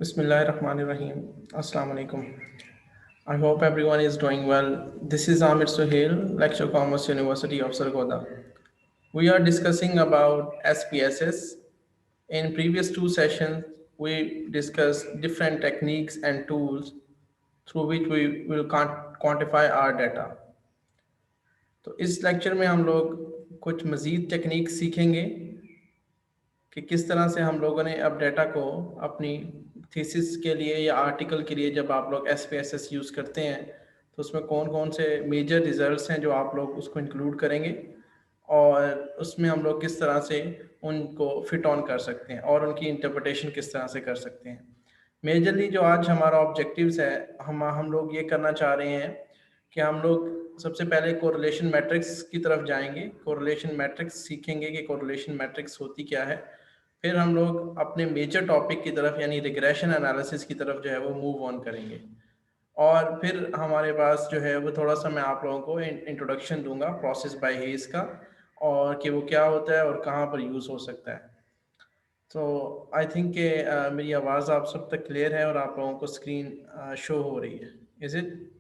Bismillahirrahmanirrahim. Assalamu alaikum. I hope everyone is doing well. This is Amir Suhail, Lecturer Commerce University of Sargodha. We are discussing about SPSS. In previous two sessions, we discussed different techniques and tools through which we will quantify our data. तो इस lecture में हम लोग कुछ मज़ीद technique सीखेंगे कि किस तरह से हम लोगों ने अब डाटा को अपनी थीसिस के लिए या आर्टिकल के लिए जब आप लोग SPSS यूज़ करते हैं तो उसमें कौन कौन से मेजर रिजल्ट्स हैं जो आप लोग उसको इंक्लूड करेंगे और उसमें हम लोग किस तरह से उनको फिट ऑन कर सकते हैं और उनकी इंटरप्रिटेशन किस तरह से कर सकते हैं। मेजरली जो आज हमारा ऑब्जेक्टिव्स है, हम लोग ये करना चाह रहे हैं कि हम लोग सबसे पहले कोरिलेशन मैट्रिक्स की तरफ जाएंगे, कोरिलेशन मैट्रिक्स सीखेंगे कि कोरिलेशन मैट्रिक्स होती क्या है। फिर हम लोग अपने मेजर टॉपिक की तरफ यानी रिग्रेशन एनालिसिस की तरफ जो है वो मूव ऑन करेंगे और फिर हमारे पास जो है वो थोड़ा सा मैं आप लोगों को इंट्रोडक्शन दूंगा प्रोसेस बाय हेज का और कि वो क्या होता है और कहाँ पर यूज़ हो सकता है। तो आई थिंक कि मेरी आवाज़ आप सब तक क्लियर है और आप लोगों को स्क्रीन शो हो रही है। इज इट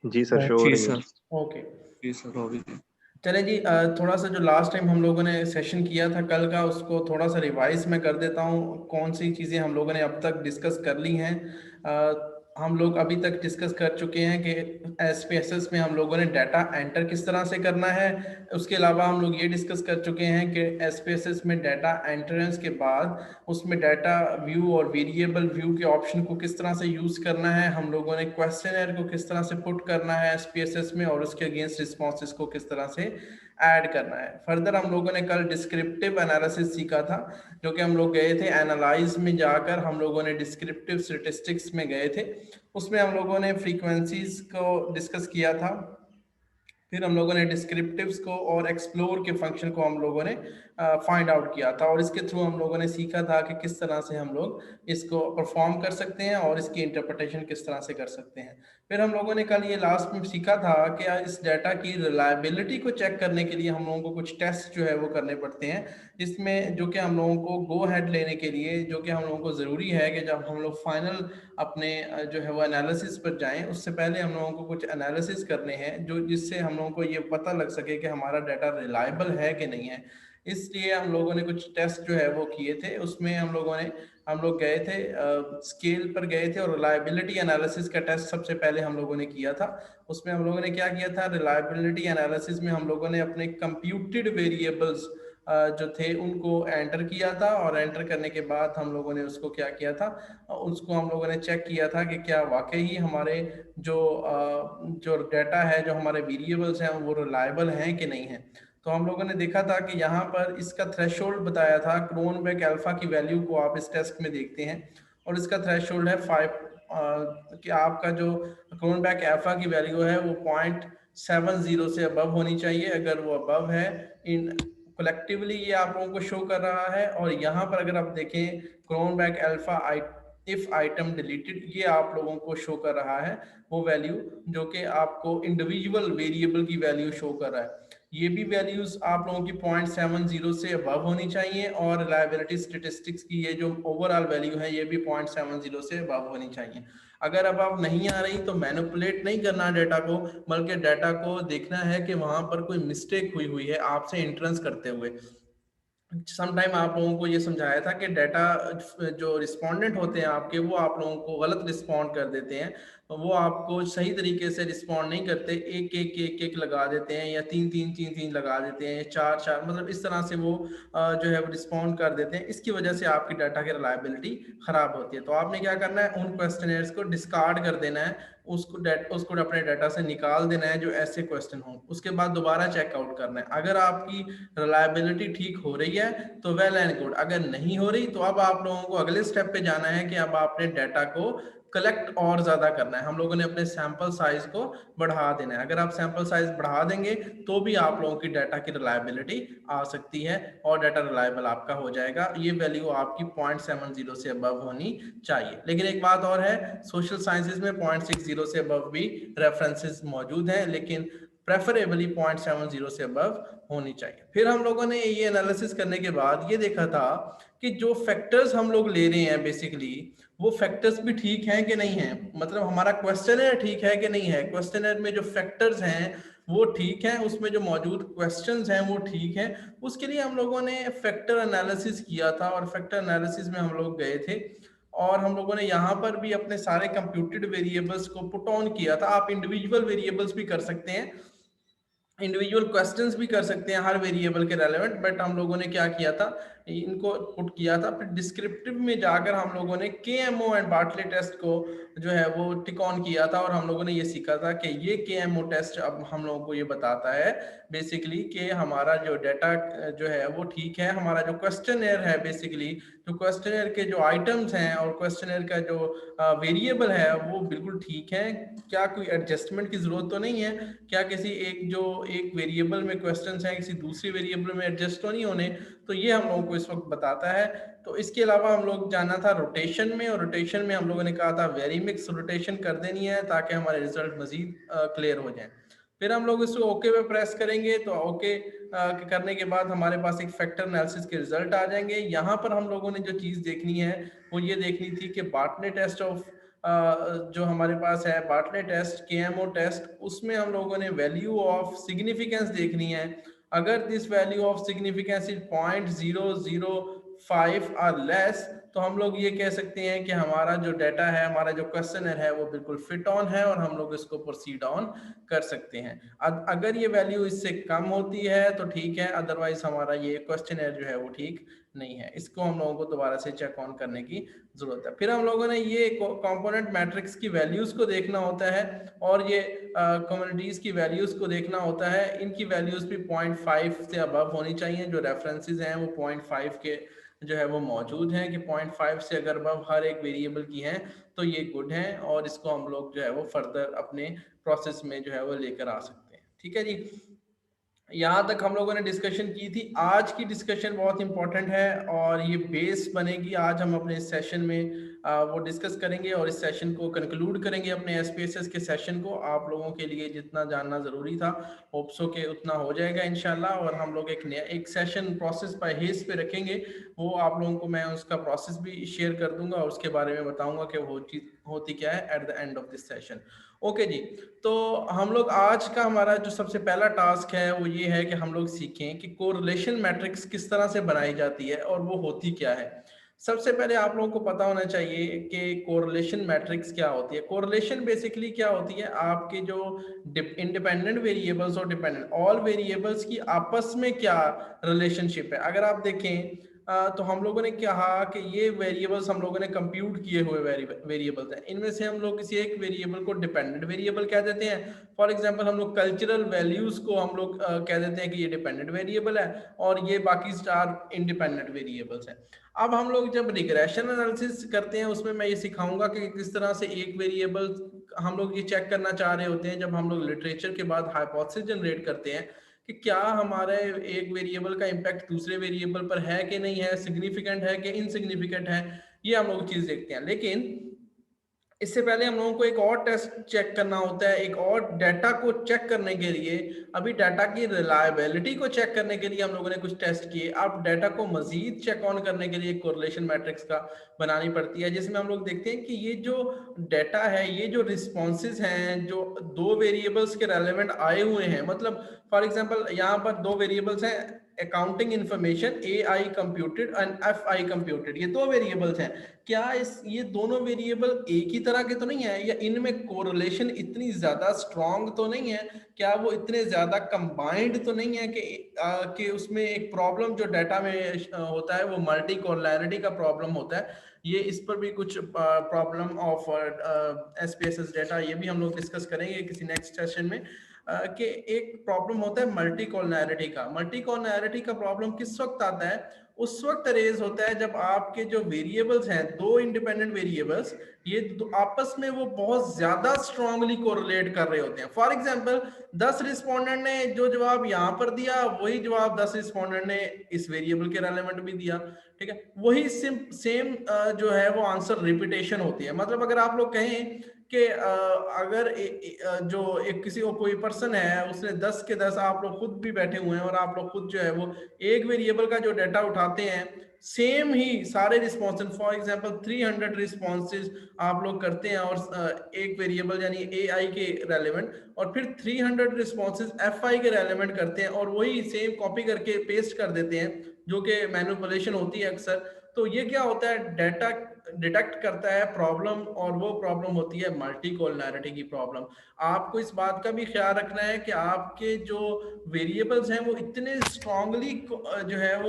जी सर, शो हो जी रही है। सर। ओके जी सर, हो गई। चलें जी, थोड़ा सा जो लास्ट टाइम हम लोगों ने सेशन किया था कल का उसको थोड़ा सा रिवाइज मैं कर देता हूँ। कौन सी चीज़ें हम लोगों ने अब तक डिस्कस कर ली हैं। हम लोग अभी तक डिस्कस कर चुके हैं कि SPSS में हम लोगों ने डाटा एंटर किस तरह से करना है। उसके अलावा हम लोग ये डिस्कस कर चुके हैं कि SPSS में डाटा एंट्रेंस के बाद उसमें डाटा व्यू और वेरिएबल व्यू के ऑप्शन को किस तरह से यूज़ करना है। हम लोगों ने क्वेश्चनर को किस तरह से पुट करना है SPSS में और उसके अगेंस्ट रिस्पॉन्सेस को किस तरह से ऐड करना है। फर्दर हम लोगों ने कल डिस्क्रिप्टिव एनालिसिस सीखा था, जो कि हम लोग गए थे एनालाइज में जाकर हम लोगों ने डिस्क्रिप्टिव स्टैटिस्टिक्स में गए थे। उसमें हम लोगों ने फ्रीक्वेंसीज को डिस्कस किया था। फिर हम लोगों ने डिस्क्रिप्टिव्स को और एक्सप्लोर के फंक्शन को हम लोगों ने फाइंड आउट किया था और इसके थ्रू हम लोगों ने सीखा था कि किस तरह से हम लोग इसको परफॉर्म कर सकते हैं और इसकी इंटरप्रिटेशन किस तरह से कर सकते हैं। फिर हम लोगों ने कल ये लास्ट में सीखा था कि इस डाटा की रिलायबिलिटी को चेक करने के लिए हम लोगों को कुछ टेस्ट जो है वो करने पड़ते हैं, जिसमें जो कि हम लोगों को गो हेड लेने के लिए जो कि हम लोगों को ज़रूरी है कि जब हम लोग फाइनल अपने जो है वो एनालिसिस पर जाएं उससे पहले हम लोगों को कुछ एनालिसिस करने हैं जो जिससे हम लोगों को ये पता लग सके कि हमारा डाटा रिलायबल है कि नहीं है। इसलिए हम लोगों ने कुछ टेस्ट जो है वो किए थे। उसमें हम लोग गए थे स्केल पर गए थे और रिलायबिलिटी एनालिसिस का टेस्ट सबसे पहले हम लोगों ने किया था। उसमें हम लोगों ने क्या किया था, रिलायबिलिटी एनालिसिस में हम लोगों ने अपने कंप्यूटेड वेरिएबल्स जो थे उनको एंटर किया था और एंटर करने के बाद हम लोगों ने उसको क्या किया था, उसको हम लोगों ने चेक किया था कि क्या वाकई ही हमारे जो डाटा है, जो हमारे वेरिएबल्स हैं वो रिलायबल हैं कि नहीं है। तो हम लोगों ने देखा था कि यहाँ पर इसका थ्रेशोल्ड बताया था क्रोनबेक अल्फा की वैल्यू को आप इस टेस्ट में देखते हैं और इसका थ्रेशोल्ड है 5 कि आपका जो क्रोनबेक अल्फा की वैल्यू है वो 0.70 से अबव होनी चाहिए। अगर वो अबव है इन कलेक्टिवली ये आप लोगों को शो कर रहा है। और यहाँ पर अगर आप देखें Cronbach alpha if item deleted, ये आप लोगों को शो कर रहा है वो वैल्यू जो कि आपको इंडिविजुअल वेरिएबल की वैल्यू शो कर रहा है। ये भी वैल्यूज आप लोगों की 0.70 से अबव होनी चाहिए और रिलायबिलिटी स्टैटिस्टिक्स की ये जो ओवरऑल वैल्यू है ये भी 0.70 से अबव होनी चाहिए। अगर अब आप नहीं आ रही तो मैनिपुलेट नहीं करना डाटा को, बल्कि डाटा को देखना है कि वहां पर कोई मिस्टेक हुई है आपसे एंट्रेंस करते हुए। समटाइम आप लोगों को ये समझाया था कि डाटा जो रिस्पोंडेंट होते हैं आपके वो आप लोगों को गलत रिस्पॉन्ड कर देते हैं, तो वो आपको सही तरीके से रिस्पॉन्ड नहीं करते, एक एक एक एक लगा देते हैं या तीन तीन तीन तीन लगा देते हैं, चार चार, मतलब इस तरह से वो जो है वो रिस्पॉन्ड कर देते हैं। इसकी वजह से आपकी डाटा की रिलायबिलिटी खराब होती है। तो आपने क्या करना है, उन क्वेश्चनर्स को डिस्कार्ड कर देना है, उसको अपने डाटा से निकाल देना है जो ऐसे क्वेश्चन हो। उसके बाद दोबारा चेकआउट करना है। अगर आपकी रिलायबिलिटी ठीक हो रही है तो वेल एंड गुड, अगर नहीं हो रही तो अब आप लोगों को अगले स्टेप पे जाना है कि अब आपने डाटा को कलेक्ट और ज्यादा करना है। हम लोगों ने अपने सैंपल साइज को बढ़ा देना है। अगर आप सैंपल साइज बढ़ा देंगे तो भी आप लोगों की डाटा की रिलायबिलिटी आ सकती है और डाटा रिलायबल आपका हो जाएगा। ये वैल्यू आपकी 0.70 से अबव होनी चाहिए। लेकिन एक बात और है, सोशल साइंसेज में 0.60 से अबव भी रेफरेंसेस मौजूद हैं, लेकिन प्रेफरेबली 0.70 से अबव होनी चाहिए। फिर हम लोगों ने ये एनालिसिस करने के बाद ये देखा था कि जो फैक्टर्स हम लोग ले रहे हैं बेसिकली वो फैक्टर्स भी ठीक हैं कि नहीं है, मतलब हमारा क्वेश्चनर ठीक है कि नहीं है, क्वेश्चनर में जो फैक्टर्स हैं वो ठीक है, उसमें जो मौजूद क्वेश्चंस हैं वो ठीक है। उसके लिए हम लोगों ने फैक्टर एनालिसिस किया था और फैक्टर एनालिसिस में हम लोग गए थे और हम लोगों ने यहाँ पर भी अपने सारे कंप्यूटेड वेरिएबल्स को पुट ऑन किया था। आप इंडिविजुअल वेरिएबल्स भी कर सकते हैं, इंडिविजुअल क्वेश्चंस भी कर सकते हैं हर वेरिएबल के रेलेवेंट, बट हम लोगों ने क्या किया था, इनको पुट किया था। फिर डिस्क्रिप्टिव में जाकर हम लोगों ने केएमओ एंड बार्टले टेस्ट को जो है वो टिक ऑन किया था और हम लोगों ने ये सीखा था कि ये केएमओ टेस्ट अब हम लोगों को ये बताता है बेसिकली कि हमारा जो डाटा जो है वो ठीक है, हमारा जो क्वेश्चनर है बेसिकली जो क्वेश्चनर के जो आइटम्स हैं और क्वेश्चनर का जो वेरिएबल है वो बिल्कुल ठीक है, क्या कोई एडजस्टमेंट की जरूरत तो नहीं है, क्या किसी एक वेरिएबल में क्वेश्चंस हैं किसी दूसरी वेरिएबल में एडजस्ट तो नहीं होने, तो ये हम लोगों को इस वक्त बताता है। तो इसके अलावा हम लोग जाना था रोटेशन में, और रोटेशन में हम लोगों ने कहा था वेरी मिक्स रोटेशन कर देनी है ताकि हमारे रिजल्ट मजीद क्लियर हो जाए। फिर हम लोग इसको ओके पे प्रेस करेंगे तो ओके करने के बाद हमारे पास एक फैक्टर एनालिसिस के रिजल्ट आ जाएंगे। यहाँ पर हम लोगों ने जो चीज देखनी है वो ये देखनी थी कि बार्टले टेस्ट ऑफ जो हमारे पास है बार्टले टेस्ट केएमओ टेस्ट, उसमें हम लोगों ने वैल्यू ऑफ सिग्निफिकेंस देखनी है। अगर this value of significance is 0.005 और लेस तो हम लोग ये कह सकते हैं कि हमारा जो डाटा है हमारा जो क्वेश्चनर है वो बिल्कुल फिट ऑन है और हम लोग इसको प्रोसीड ऑन कर सकते हैं। अगर ये वैल्यू इससे कम होती है तो ठीक है, अदरवाइज हमारा ये क्वेश्चनर जो है वो ठीक नहीं है, इसको हम लोगों को दोबारा से चेक ऑन करने की जरूरत है। फिर हम लोगों ने ये कंपोनेंट मैट्रिक्स की वैल्यूज को देखना होता है और ये कम्युनिटीज की वैल्यूज को देखना होता है। इनकी वैल्यूज भी 0.5 से अबव होनी चाहिए, जो रेफरेंसेस हैं वो 0.5 के जो है वो मौजूद हैं कि 0.5 से अगर अबव हर एक वेरिएबल की हैं तो ये गुड है और इसको हम लोग जो है वो फर्दर अपने प्रोसेस में जो है वो लेकर आ सकते हैं। ठीक है जी, यहाँ तक हम लोगों ने डिस्कशन की थी। आज की डिस्कशन बहुत इंपॉर्टेंट है और ये बेस बनेगी, आज हम अपने इस सेशन में वो डिस्कस करेंगे और इस सेशन को कंक्लूड करेंगे अपने एसपीएसएस के सेशन को। आप लोगों के लिए जितना जानना ज़रूरी था होप्सो के उतना हो जाएगा इंशाल्लाह, और हम लोग एक नया एक सेशन प्रोसेस बाय हेस पे रखेंगे, वो आप लोगों को मैं उसका प्रोसेस भी शेयर कर दूंगा और उसके बारे में बताऊंगा कि वो चीज़ होती क्या है at the end of this session. Okay जी, तो हम लोग आज का हमारा जो सबसे पहला टास्क है वो ये है कि हम लोग सीखें कि कोरिलेशन मैट्रिक्स किस तरह से बनाई जाती है और वो होती क्या है। सबसे पहले आप लोगों को पता होना चाहिए कि कोरिलेशन मैट्रिक्स क्या होती है। कोरिलेशन बेसिकली क्या होती है, आपके जो इंडिपेंडेंट वेरिएबल्स और डिपेंडेंट ऑल वेरिएबल्स की आपस में क्या रिलेशनशिप है। अगर आप देखें तो हम लोगों ने कहा कि ये वेरिएबल्स हम लोगों ने कंप्यूट किए हुए वेरिएबल्स हैं, इनमें से हम लोग किसी एक वेरिएबल को डिपेंडेंट वेरिएबल कह देते हैं। फॉर एग्जांपल हम लोग कल्चरल वैल्यूज को हम लोग कह देते हैं कि ये डिपेंडेंट वेरिएबल है और ये बाकी स्टार इंडिपेंडेंट वेरिएबल्स हैं। अब हम लोग जब रिग्रेशन एनालिसिस करते हैं उसमें मैं ये सिखाऊंगा कि किस तरह से एक वेरिएबल हम लोग ये चेक करना चाह रहे होते हैं जब हम लोग लिटरेचर के बाद हाइपोथेसिस जनरेट करते हैं कि क्या हमारे एक वेरिएबल का इम्पैक्ट दूसरे वेरिएबल पर है कि नहीं है, सिग्निफिकेंट है कि इनसिग्निफिकेंट है, ये हम लोग चीज देखते हैं। लेकिन इससे पहले हम लोगों को एक और टेस्ट चेक करना होता है, एक और डाटा को चेक करने के लिए, अभी डाटा की रिलायबिलिटी को चेक करने के लिए हम लोगों ने कुछ टेस्ट किए। अब डाटा को मजीद चेक ऑन करने के लिए कोरिलेशन मैट्रिक्स का बनानी पड़ती है, जिसमें हम लोग देखते हैं कि ये जो डाटा है, ये जो रिस्पॉन्सेज हैं जो दो वेरिएबल्स के रेलेवेंट आए हुए हैं, मतलब फॉर एग्जाम्पल यहाँ पर दो वेरिएबल्स हैं accounting information A I computed and F I computed, ये दो वेरिएबल्स हैं। क्या ये दोनों वेरिएबल एक ही तरह के तो नहीं है, या इनमें कोरिलेशन इतनी ज्यादा स्ट्रांग तो नहीं है, क्या वो इतने ज्यादा कंबाइंड तो नहीं है कि उसमें एक प्रॉब्लम जो डाटा में होता है वो मल्टी कोरिलेरिटी का प्रॉब्लम होता है। ये इस पर भी कुछ प्रॉब्लम ऑफ एसपीएसएस डाटा ये भी हम लोग डिस्कस करेंगे किसी नेक्स्ट सेशन में। कि एक प्रॉब्लम होता है मल्टी कॉलनैरिटी का। मल्टी कॉलनैरिटी का प्रॉब्लम किस वक्त आता है, उस वक्त रेज होता है जब आपके जो वेरिएबल्स हैं, दो इंडिपेंडेंट वेरिएबल्स, ये आपस में वो बहुत ज्यादा स्ट्रांगली कोरिलेट कर रहे होते हैं। फॉर एग्जांपल 10 रिस्पोंडेंट ने जो जवाब यहाँ पर दिया वही जवाब 10 रिस्पोंडेंट ने इस वेरिएबल के रेलेवेंट भी दिया। ठीक है, वही सेम जो है वो आंसर रिपीटेशन होती है। मतलब अगर आप लोग कहें कि अगर जो एक किसी को कोई पर्सन है उसने 10 के 10, आप लोग खुद भी बैठे हुए हैं और आप लोग खुद जो है वो एक वेरिएबल का जो डाटा उठाते हैं, सेम ही सारे रिस्पॉन्सेज, फॉर एग्जांपल 300 रिस्पॉन्सेज आप लोग करते हैं और एक वेरिएबल यानी एआई के रेलेवेंट, और फिर 300 रिस्पॉन्सेज एफआई के रेलेवेंट करते हैं और वही सेम कॉपी करके पेस्ट कर देते हैं, जो कि मैनिपुलेशन होती है अक्सर। तो ये क्या होता है, डाटा डिटेक्ट करता है प्रॉब्लम, और वो प्रॉब्लम होती है मल्टी कोलिनैरिटी की प्रॉब्लम। आपको इस बात का भी ख्याल रखना है कि आपके जो वेरिएबल्स हैं वो इतने स्ट्रांगली जो है वो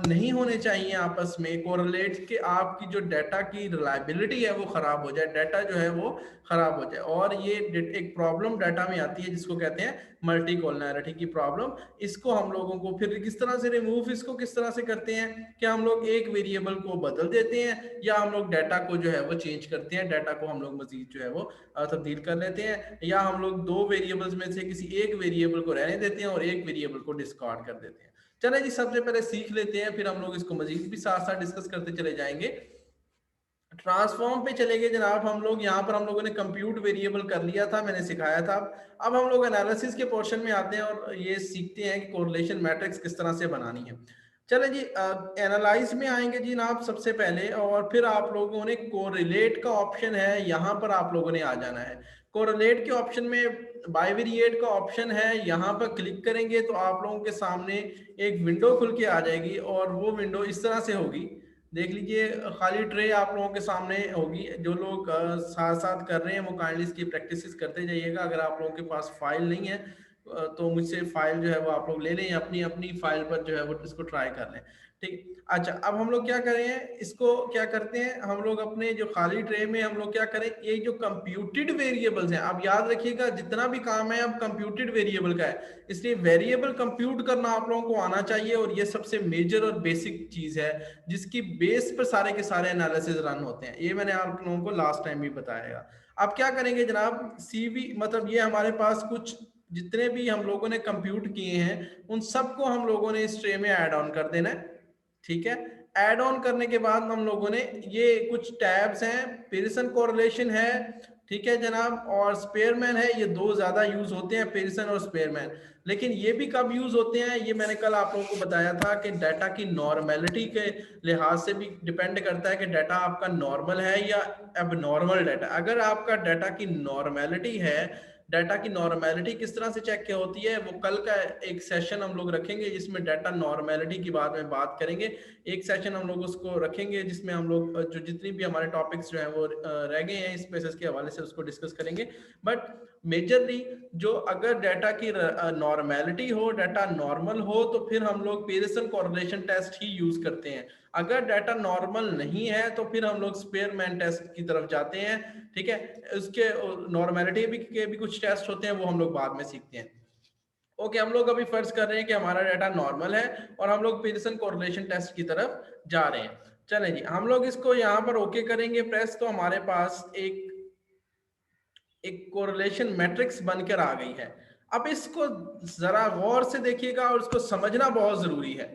नहीं होने चाहिए आपस में कोरिलेट, कि आपकी जो डाटा की रिलायबिलिटी है वो खराब हो जाए, डाटा जो है वो खराब हो जाए। और ये एक प्रॉब्लम डाटा में आती है जिसको कहते हैं मल्टी कोलिनैरिटी की प्रॉब्लम। इसको हम लोगों को फिर किस तरह से रिमूव, इसको किस तरह से करते हैं कि हम लोग एक वेरिएबल को बदल देते हैं, या हम लोग डाटा को जो है वो चेंज करते हैं, डाटा को हम लोग मजीद जो है वो तब्दील कर लेते हैं, या हम लोग दो वेरिएबल्स में से किसी एक वेरिएबल को रहने देते हैं और एक वेरिएबल को डिस्कार्ड कर देते हैं। चले जी, सबसे पहले सीख लेते हैं, फिर हम लोग इसको मजीद भी साथ साथ डिस्कस करते चले जाएंगे। ट्रांसफॉर्म पे चले गए जनाब हम लोग। यहाँ पर हम लोगों ने कंप्यूट वेरिएबल कर लिया था, मैंने सिखाया था। अब हम लोग एनालिसिस के पोर्शन में आते हैं और ये सीखते हैं कि कोरिलेशन मैट्रिक्स किस तरह से बनानी है। चले जी, एनालाइज में आएंगे जी जनाब सबसे पहले, और फिर आप लोगों ने कोरिलेट का ऑप्शन है, यहाँ पर आप लोगों ने आ जाना है। कोरिलेट के ऑप्शन में बाइवेरिएट का ऑप्शन है, यहाँ पर क्लिक करेंगे तो आप लोगों के सामने एक विंडो खुल के आ जाएगी, और वो विंडो इस तरह से होगी। देख लीजिए, खाली ट्रे आप लोगों के सामने होगी। जो लोग साथ साथ कर रहे हैं वो काइंडली इसकी प्रैक्टिस करते जाइएगा। अगर आप लोगों के पास फाइल नहीं है तो मुझसे फाइल जो है वो आप लोग ले लें, अपनी अपनी फाइल पर जो है वो इसको ट्राई कर लें। ठीक, अच्छा, अब हम लोग क्या करें, इसको क्या करते हैं हम लोग, अपने जो खाली ट्रे में हम लोग क्या करें, ये जो कंप्यूटेड वेरिएबल्स हैं, आप याद रखिएगा जितना भी काम है अब कंप्यूटेड वेरिएबल का है, इसलिए वेरिएबल कंप्यूट करना आप लोगों को आना चाहिए, और ये सबसे मेजर और बेसिक चीज है जिसकी बेस पर सारे के सारे एनालिसिस रन होते हैं। ये मैंने आप लोगों को लास्ट टाइम भी बताया। अब क्या करेंगे जनाब, सीवी मतलब ये हमारे पास कुछ जितने भी हम लोगों ने कंप्यूट किए हैं उन सबको हम लोगों ने इस ट्रे में ऐड ऑन कर देना है। ठीक है, ऐड ऑन करने के बाद हम लोगों ने ये कुछ टैब्स हैं, पेयरसन कोरिलेशन है, ठीक है जनाब, और स्पेयरमैन है। ये दो ज्यादा यूज होते हैं, पेयरसन और स्पेयरमैन। लेकिन ये भी कब यूज होते हैं, ये मैंने कल आप लोगों को बताया था कि डाटा की नॉर्मेलिटी के लिहाज से भी डिपेंड करता है कि डाटा आपका नॉर्मल है या एबनॉर्मल डाटा। अगर आपका डाटा की नॉर्मेलिटी है, डाटा की नॉर्मेलिटी किस तरह से चेक क्या होती है, वो कल का एक सेशन हम लोग रखेंगे जिसमें डाटा नॉर्मेलिटी की बात में बात करेंगे। एक सेशन हम लोग उसको रखेंगे जिसमें हम लोग जो जितनी भी हमारे टॉपिक्स जो हैं वो रह गए हैं इस स्पेसेस के हवाले से उसको डिस्कस करेंगे। बट मेजरली जो अगर डाटा की नॉर्मेलिटी हो, डाटा नॉर्मल हो, तो फिर हम लोग पेयरसन कोरिलेशन टेस्ट ही यूज करते हैं। अगर डाटा नॉर्मल नहीं है तो फिर हम लोग स्पेयरमैन टेस्ट की तरफ जाते हैं। ठीक है, उसके नॉर्मेलिटी के भी कुछ टेस्ट होते हैं, वो हम लोग बाद में सीखते हैं। ओके, हम लोग अभी फर्ज कर रहे हैं कि हमारा डाटा नॉर्मल है और हम लोग पेयरसन कोरिलेशन टेस्ट की तरफ जा रहे हैं। चलें जी, हम लोग इसको यहाँ पर ओके करेंगे प्रेस, तो हमारे पास एक कोरिलेशन मैट्रिक्स बनकर आ गई है। अब इसको जरा गौर से देखिएगा और इसको समझना बहुत जरूरी है,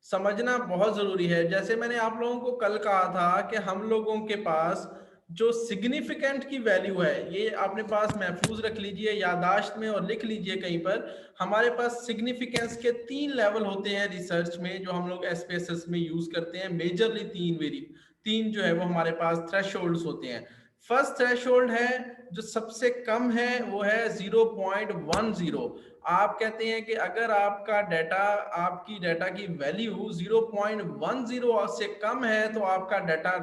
समझना बहुत जरूरी है। जैसे मैंने आप लोगों को कल कहा था कि हम लोगों के पास जो सिग्निफिकेंट की वैल्यू है, ये अपने पास महफूज रख लीजिए यादाश्त में और लिख लीजिए कहीं पर। हमारे पास सिग्निफिकेंस के 3 लेवल होते हैं रिसर्च में, जो हम लोग एसपीएसएस में यूज करते हैं। मेजरली तीन जो है वो हमारे पास थ्रेशोल्ड्स होते हैं। फर्स्ट थ्रेशोल्ड है जो सबसे कम है, वो है 0.10। आप कहते हैं कि अगर आपका डाटा, आपकी डाटा की वैल्यू 0.10 से कम है तो आपका डाटा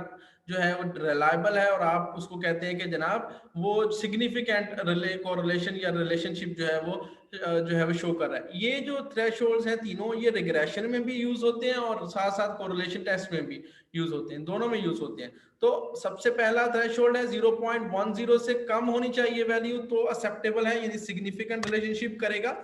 जो है वो रिलायबल है, और आप उसको कहते हैं कि जनाब वो सिग्निफिकेंट कोरिलेशन या रिलेशनशिप जो है वो शो कर रहा है। ये जो थ्रेशोल्ड्स हैं तीनों, ये रिग्रेशन में भी यूज होते हैं और साथ साथ कोरिलेशन टेस्ट में भी यूज होते हैं, दोनों में यूज होते हैं। तो सबसे पहला थ्रेशोल्ड है 0.10 से कम होनी चाहिए वैल्यू, तो एक्सेप्टेबल है, यानी सिग्निफिकेंट रिलेशनशिप करेगा।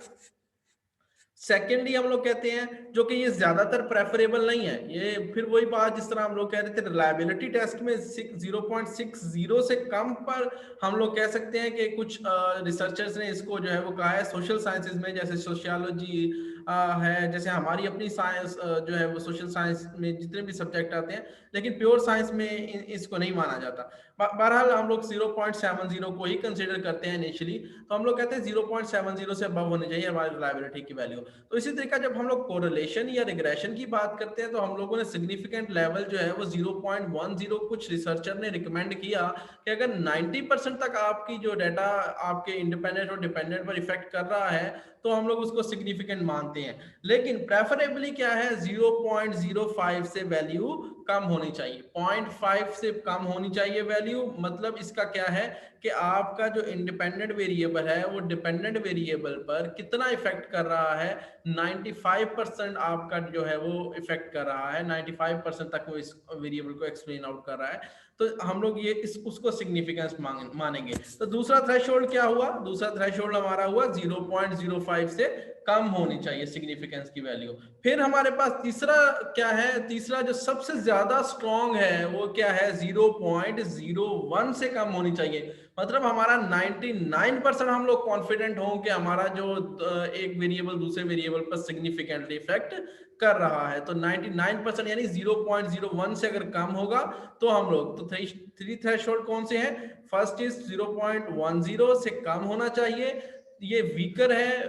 सेकेंडली हम लोग कहते हैं, जो कि ये ज्यादातर प्रेफरेबल नहीं है, ये फिर वही बात जिस तरह हम लोग कह रहे थे रिलायबिलिटी टेस्ट में 0.60 से कम पर हम लोग कह सकते हैं कि कुछ रिसर्चर्स ने इसको जो है वो कहा है। सोशल साइंसेज में जैसे सोशियोलॉजी, है, जैसे हमारी अपनी साइंस जो है वो सोशल साइंस में जितने भी सब्जेक्ट आते हैं, लेकिन प्योर साइंस में इसको नहीं माना जाता। बहरहाल हम लोग 0.70 को ही कंसिडर करते हैं इनिशियली, तो हम लोग कहते हैं 0.70 से अबव होनी चाहिए हमारी रिलायबिलिटी की वैल्यू। तो इसी तरीका जब हम लोग कोरिलेशन या रिग्रेशन की बात करते हैं, तो हम लोगों ने सिग्निफिकेंट लेवल जो है वो 0.10, कुछ रिसर्चर ने रिकमेंड किया कि अगर 90% तक आपकी जो डाटा आपके इंडिपेंडेंट और डिपेंडेंट पर इफेक्ट कर रहा है, तो हम लोग उसको सिग्निफिकेंट मानते हैं। लेकिन प्रेफरेबली क्या है, 0.05 से वैल्यू कम होनी चाहिए, 0.5 से कम होनी चाहिए वैल्यू। मतलब इसका क्या है कि आपका जो इंडिपेंडेंट वेरिएबल है वो डिपेंडेंट वेरिएबल पर कितना इफेक्ट कर रहा है, 95% आपका जो है वो इफेक्ट कर रहा है, 95% तक वो इस वेरिएबल को एक्सप्लेन आउट कर रहा है, तो हम लोग ये इस उसको सिग्निफिकेंस मानेंगे। तो दूसरा थ्रेशोल्ड क्या हुआ, दूसरा थ्रेशोल्ड हमारा हुआ 0.05 से कम होनी चाहिए सिग्निफिकेंस की वैल्यू। फिर हमारे पास तीसरा क्या है, तीसरा जो सबसे ज्यादा स्ट्रॉन्ग है वो क्या है, 0.01 से कम होनी चाहिए। मतलब हमारा 99% हम लोग कॉन्फिडेंट हों कि हमारा जो एक वेरिएबल दूसरे वेरिएबल पर सिग्निफिकेंटली इफेक्ट कर रहा है। तो 99% यानी 0.01 से अगर कम होगा तो हम लोग, तो थ्री थ्रेशोल्ड कौन से हैं, फर्स्ट इज 0.10 से कम होना चाहिए, ये वीकर है,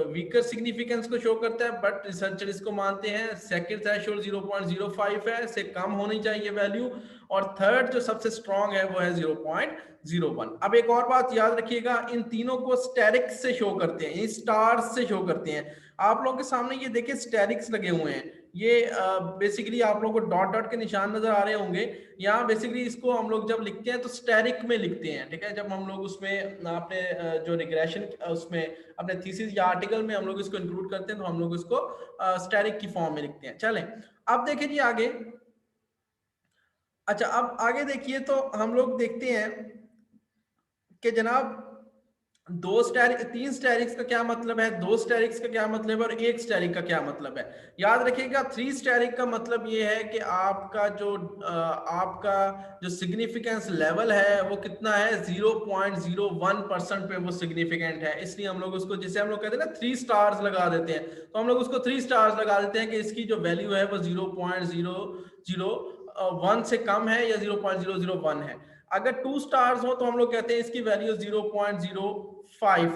वीकर सिग्निफिकेंस को शो करता है, बट रिसर्चर इसको मानते हैं। सेकंड थ्रेशोल्ड 0.05 है, से कम होनी चाहिए वैल्यू। और थर्ड जो सबसे स्ट्रॉन्ग है वो है 0.01। अब एक और बात याद रखिएगा, इन तीनों को स्टेरिक्स से शो करते हैं, स्टार्स से शो करते हैं। आप लोगों के सामने ये देखिए स्टेरिक्स लगे हुए हैं, ये बेसिकली आप लोगों को डॉट डॉट के निशान नजर आ रहे होंगे। यहाँ बेसिकली इसको हम लोग जब लिखते हैं तो स्टेरिक में लिखते हैं, ठीक है। जब हम लोग उसमें अपने जो रिग्रेशन उसमें अपने थीसिस या आर्टिकल में हम लोग इसको इंक्लूड करते हैं, तो हम लोग इसको स्टेरिक की फॉर्म में लिखते हैं। चलें अब देखिए जी आगे। अच्छा अब आगे देखिए, तो हम लोग देखते हैं कि जनाब दो स्टेरिक, तीन स्टेरिक्स का क्या मतलब है, दो स्टेरिक्स का क्या मतलब है, और एक स्टेरिक का क्या मतलब है। याद रखिएगा, थ्री स्टेरिक का मतलब ये है कि आपका जो आपका जो सिग्निफिकेंस लेवल है वो कितना है, 0.01% पे वो सिग्निफिकेंट है। इसलिए हम लोग उसको, जिसे हम लोग कहते हैं ना 3 स्टार्स लगा देते हैं, तो हम लोग उसको 3 स्टार्स लगा देते हैं कि इसकी जो वैल्यू है वो 0.001 से कम है या 0.001 है। अगर 2 स्टार्स हो तो हम लोग कहते हैं इसकी वैल्यू 0.05,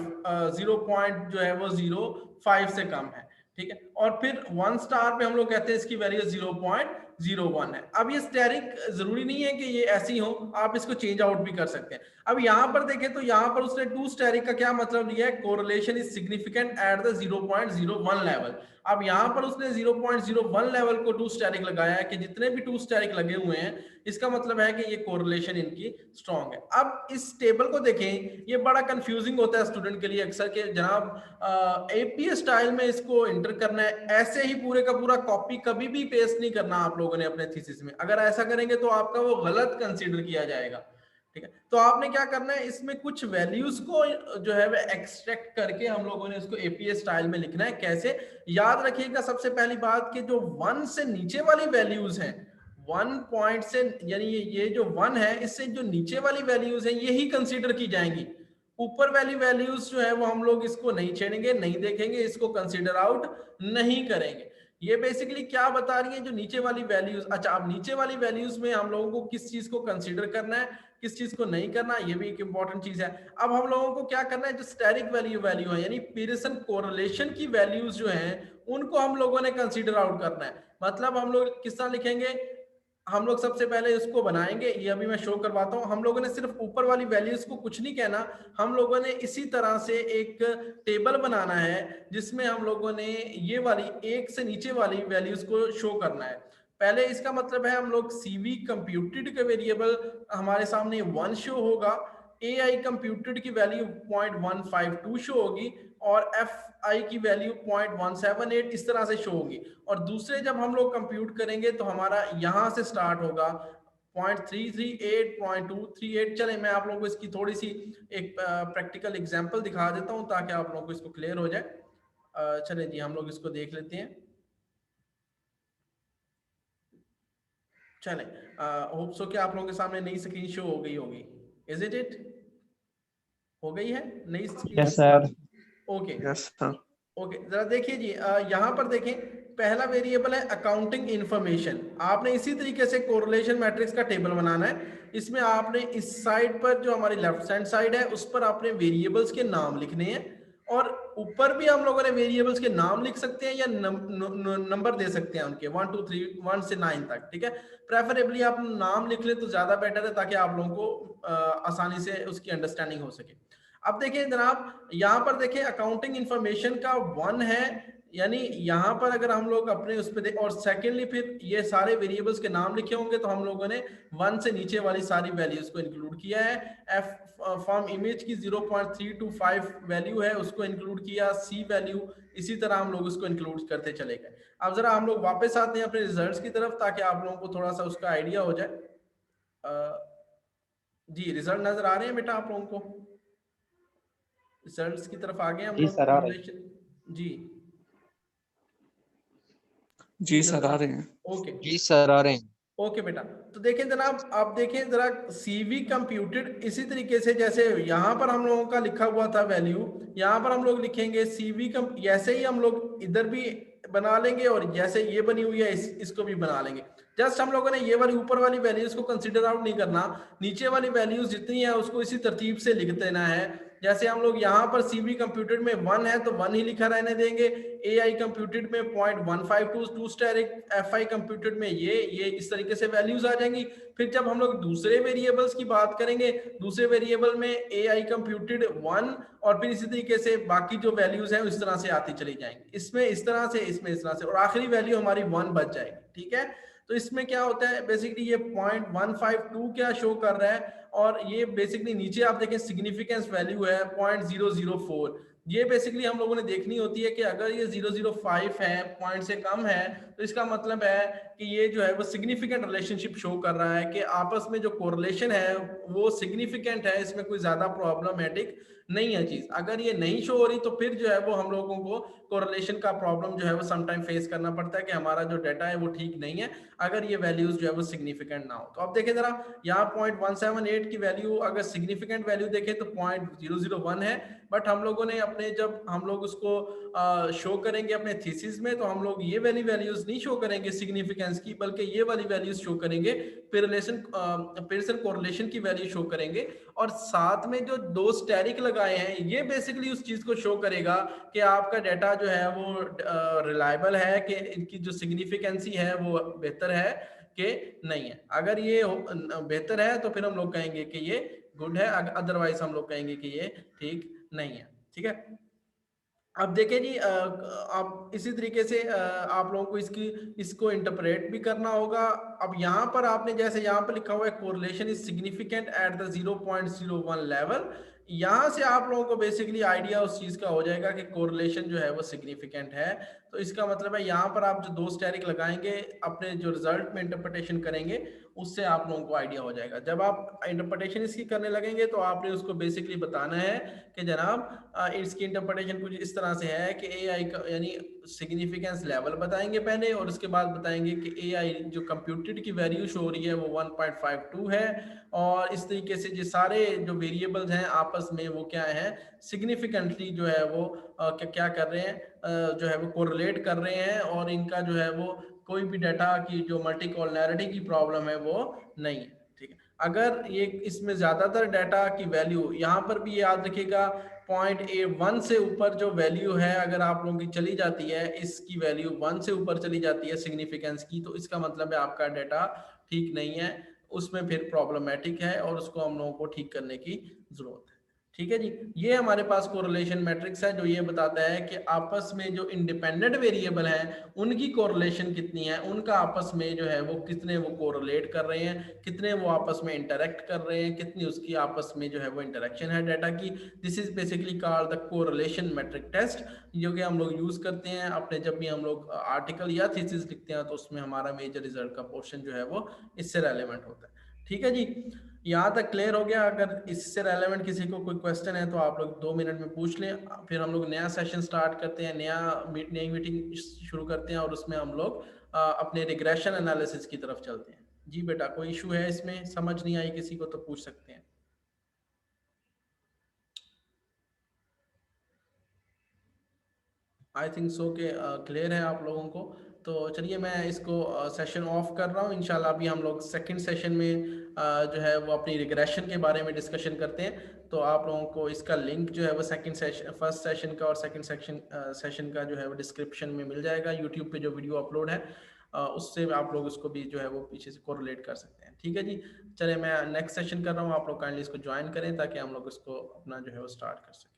0 पॉइंट जो है वो 0.5 से कम है, ठीक है। और फिर 1 स्टार पे हम लोग कहते हैं इसकी वैल्यू 0.01 है। अब ये स्टेरिक जरूरी नहीं है कि ये ऐसी हो, आप इसको चेंज आउट भी कर सकते हैं। अब यहां पर देखें तो यहां पर उसने 2 स्टेरिक का क्या मतलब लिया है, correlation is significant at the 0.01 level. अब यहां पर उसने 0.01 लेवल को 2 स्टेरिक लगाया है कि जितने भी 2 स्टेरिक लगे हुए हैं, इसका मतलब है कि ये कोरिलेशन इनकी स्ट्रॉन्ग है। अब इस टेबल को देखें, ये बड़ा कंफ्यूजिंग होता है स्टूडेंट के लिए अक्सर के जनाब एपीएस स्टाइल में इसको एंटर करना है, ऐसे ही पूरे का पूरा कॉपी कभी भी पेस्ट नहीं करना आप लोगों ने अपने थीसिस में। अगर ऐसा करेंगे तो आपका वो गलत कंसीडर किया जाएगा, ठीक है। तो आपने क्या करना है, इसमें कुछ वैल्यूज को जो है वह एक्सट्रैक्ट करके हम लोगों ने इसको एपीएस स्टाइल में लिखना है। कैसे, याद रखिएगा सबसे पहली बात कि जो 1 से नीचे वाली वैल्यूज हैं, 1 पॉइंट से, यानी ये जो 1 है इससे जो नीचे वाली वैल्यूज हैं यही कंसीडर की जाएंगी। ऊपर वाली वैल्यूज जो है वो हम लोग इसको नहीं छेड़ेंगे, नहीं देखेंगे, इसको कंसीडर आउट नहीं करेंगे। ये बेसिकली क्या बता रही है, जो नीचे वाली वैल्यूज, अच्छा अब नीचे वाली वैल्यूज में हम लोगों को किस चीज को कंसीडर करना है, किस चीज को नहीं करना, ये भी एक इंपॉर्टेंट चीज है। अब हम लोगों को क्या करना है, जो स्टेरिक वैल्यू है यानी पीयरसन कोरिलेशन की वैल्यूज जो हैं उनको हम लोगों ने कंसीडर आउट करना है। मतलब हम लोग किस तरह लिखेंगे, हम लोग सबसे पहले इसको बनाएंगे, ये अभी मैं शो करवाता हूं। हम लोगों ने सिर्फ ऊपर वाली वैल्यूज को कुछ नहीं कहना, हम लोगों ने इसी तरह से एक टेबल बनाना है जिसमें हम लोगों ने ये वाली एक से नीचे वाली वैल्यूज को शो करना है। पहले इसका मतलब है हम लोग सीवी कंप्यूटेड के वेरिएबल हमारे सामने 1 शो होगा, ए आई कंप्यूटेड की वैल्यू 0.152 शो होगी, और एफ आई की वैल्यू 0.178 इस तरह से शो होगी। और दूसरे जब हम लोग कंप्यूट करेंगे तो हमारा यहां से स्टार्ट होगा 0.338, 0.238। चले मैं आप लोगों को इसकी थोड़ी सी एक प्रैक्टिकल एग्जांपल दिखा देता हूं ताकि आप लोगों को इसको क्लियर हो जाए। चले जी हम लोग इसको देख लेते हैं। चले होप सो कि आप लोगों के सामने नई स्क्रीन शो हो गई होगी। इज इट हो गई है नई screen? Yes sir. Okay yes sir. Okay, जरा देखिए जी, यहाँ पर देखें, पहला वेरिएबल है अकाउंटिंग इंफॉर्मेशन। आपने इसी तरीके से कोरिलेशन मैट्रिक्स का टेबल बनाना है। इसमें आपने इस साइड पर जो हमारी लेफ्ट हैंड साइड है उस पर आपने वेरिएबल्स के नाम लिखने हैं, और ऊपर भी हम लोगों ने वेरिएबल्स के नाम लिख सकते हैं या नंबर दे सकते हैं उनके 1 2 3 1 से 9 तक, ठीक है। प्रेफरेबली आप नाम लिख ले तो ज्यादा बेटर है, ताकि आप लोगों को आसानी से उसकी अंडरस्टैंडिंग हो सके। अब देखिए जनाब, यहाँ पर देखिए अकाउंटिंग इंफॉर्मेशन का 1 है, यानी यहाँ पर अगर हम लोग अपने उस पर और सेकेंडली फिर ये सारे वेरिएबल्स के नाम लिखे होंगे तो हम लोगों ने 1 से नीचे वाली सारी वैल्यूज को इंक्लूड किया है। एफ फॉर्म इमेज की 0.325 वैल्यू है, उसको इंक्लूड किया। सी वैल्यू इसी तरह हम लोग उसको इंक्लूड करते चले गए। अब जरा हम लोग वापस आते हैं अपने रिजल्ट्स की तरफ, ताकि आप लोगों को थोड़ा सा उसका आइडिया हो जाए। जी, रिजल्ट नजर आ रहे हैं बेटा आप लोगों को? रिजल्ट्स की तरफ आ गए हम जी लोग सर आ रहे हैं। कोरिलेशन। जी जी सर नजर आ रहे हैं। ओके, जी सर आ रहे हैं। ओके बेटा। तो देखें जनाब, आप देखें जरा सीवी कंप्यूटेड इसी तरीके से जैसे यहाँ पर हम लोगों का लिखा हुआ था वैल्यू, यहाँ पर हम लोग लिखेंगे सीवी कम, ऐसे ही हम लोग इधर भी बना लेंगे, और जैसे ये बनी हुई है इसको भी बना लेंगे। जस्ट हम लोगों ने ये वाली ऊपर वाली वैल्यूज को कंसीडर आउट नहीं करना, नीचे वाली वैल्यूज जितनी है उसको इसी तरतीब से लिख देना है। जैसे हम लोग यहाँ पर सीवी कंप्यूटेड में 1 है तो 1 ही लिखा रहने देंगे। AI कंप्यूटेड में 0.152, 2 स्टेरिक, FI कंप्यूटेड में ये इस तरीके से वैल्यूज आ जाएंगी। फिर जब हम लोग दूसरे वेरिएबल्स की बात करेंगे, दूसरे वेरिएबल में AI कंप्यूटेड 1, और फिर इसी तरीके से बाकी जो वैल्यूज हैं इस तरह से आती चली जाएंगी। इसमें इस तरह से, इसमें इस तरह से, और आखिरी वैल्यू हमारी 1 बच जाएगी, ठीक है। तो इसमें क्या होता है बेसिकली, ये 0.152 क्या शो कर रहा है, और ये बेसिकली नीचे आप देखें सिग्निफिकेंस वैल्यू है 0.004। ये बेसिकली हम लोगों ने देखनी होती है कि अगर ये 005 है, पॉइंट से कम है, तो इसका मतलब है कि ये जो है वो सिग्निफिकेंट रिलेशनशिप शो कर रहा है, कि आपस में जो कोरिलेशन है वो सिग्निफिकेंट है, इसमें कोई ज्यादा प्रॉब्लमेटिक नहीं है चीज। अगर ये नहीं शो हो रही तो फिर जो है वो हम लोगों को कोरिलेशन का प्रॉब्लम जो है वो समटाइम फेस करना पड़ता है, कि हमारा जो डाटा है वो ठीक नहीं है अगर ये वैल्यूज जो है वो सिग्निफिकेंट ना हो। तो अब देखें जरा, यहाँ 0.178 की वैल्यू अगर सिग्निफिकेंट वैल्यू देखें तो 0.001 है, बट हम लोगों ने अपने, जब हम लोग उसको शो करेंगे अपने थीसिस में, तो हम लोग ये वाली वैल्यूज नहीं शो करेंगे सिग्निफिकेंस की, बल्कि ये वाली वैल्यूज शो करेंगे, पियर्सन कोरिलेशन की वैल्यू शो करेंगे। और साथ में जो 2 स्टेरिक लगाए हैं, ये बेसिकली उस चीज को शो करेगा कि आपका डाटा जो है वो रिलायबल है, कि इनकी जो सिग्निफिकेंसी है वो बेहतर है कि नहीं है। अगर ये बेहतर है तो फिर हम लोग कहेंगे कि ये गुड है, अदरवाइज हम लोग कहेंगे कि ये ठीक नहीं है, ठीक है। अब देखें जी, आप इसी तरीके से आप लोगों को इसको इंटरप्रेट भी करना होगा। अब यहाँ पर आपने जैसे यहाँ पर लिखा हुआ है correlation is significant at the 0.01 level, यहाँ से आप लोगों को बेसिकली आइडिया उस चीज का हो जाएगा कि कोरिलेशन जो है वो सिग्निफिकेंट है। तो इसका मतलब है यहाँ पर आप जो 2 स्टेरिक लगाएंगे, अपने जो रिजल्ट में इंटरप्रिटेशन करेंगे, उससे आप लोगों को आइडिया हो जाएगा। जब आप इंटरप्रिटेशन इसकी करने लगेंगे तो आपने उसको बेसिकली बताना है कि जनाब इसकी इंटरप्रिटेशन कुछ इस तरह से है कि AI का यानी सिग्निफिकेंस लेवल बताएंगे पहले, और उसके बाद बताएंगे कि AI जो कंप्यूटेड की वैल्यू शो हो रही है वो 1.52 है, और इस तरीके से जो सारे जो वेरिएबल्स हैं आपस में वो क्या है, सिग्निफिकेंटली जो है वो क्या कर रहे हैं, जो है वो कोरिलेट कर रहे हैं, और इनका जो है वो कोई भी डाटा की जो मल्टीकोलिनैरिटी की प्रॉब्लम है वो नहीं है, ठीक है। अगर ये इसमें ज्यादातर डाटा की वैल्यू, यहाँ पर भी याद रखिएगा 0.1 से ऊपर जो वैल्यू है अगर आप लोगों की चली जाती है, इसकी वैल्यू 1 से ऊपर चली जाती है सिग्निफिकेंस की, तो इसका मतलब है आपका डाटा ठीक नहीं है, उसमें फिर प्रॉब्लमेटिक है, और उसको हम लोगों को ठीक करने की जरूरत है, ठीक है जी। ये हमारे पास कोरिलेशन मैट्रिक्स है जो ये बताता है कि आपस में जो इंडिपेंडेंट वेरिएबल हैं उनकी कोरिलेशन कितनी है, उनका आपस में जो है वो कितने वो कोरिलेट कर रहे हैं, कितने वो आपस में इंटरेक्ट कर रहे हैं, कितनी उसकी आपस में जो है वो इंटरेक्शन है डाटा की। This is basically called the correlation matrix test, जो कि हम लोग यूज करते हैं अपने, जब भी हम लोग आर्टिकल या थीसिस लिखते हैं तो उसमें हमारा मेजर रिजल्ट का पोर्शन जो है वो इससे रेलेवेंट होता है, ठीक है जी। यहाँ तक क्लियर हो गया? अगर इससे रेलेवेंट किसी को कोई क्वेश्चन है तो आप लोग 2 मिनट में पूछ लें, फिर हम लोग नया सेशन स्टार्ट करते हैं, नई मीटिंग शुरू करते हैं, और उसमें हम लोग अपने रिग्रेशन एनालिसिस की तरफ चलते हैं। जी बेटा, कोई इशू है इसमें, समझ नहीं आई किसी को तो पूछ सकते हैं। आई थिंक सो कि क्लियर है आप लोगों को। तो चलिए मैं इसको सेशन ऑफ कर रहा हूँ। इंशाल्लाह अभी हम लोग सेकंड सेशन में जो है वो अपनी रिग्रेशन के बारे में डिस्कशन करते हैं। तो आप लोगों को इसका लिंक जो है वो सेकंड सेशन, फर्स्ट सेशन का और सेकंड सेक्शन सेशन का जो है वो डिस्क्रिप्शन में मिल जाएगा। यूट्यूब पे जो वीडियो अपलोड है उससे आप लोग उसको भी जो है वो पीछे से कोरिलेट कर सकते हैं। ठीक है जी। चलिए मैं नेक्स्ट सेशन कर रहा हूँ, आप लोग काइंडली इसको ज्वाइन करें ताकि हम लोग इसको अपना जो है वो स्टार्ट कर सकें।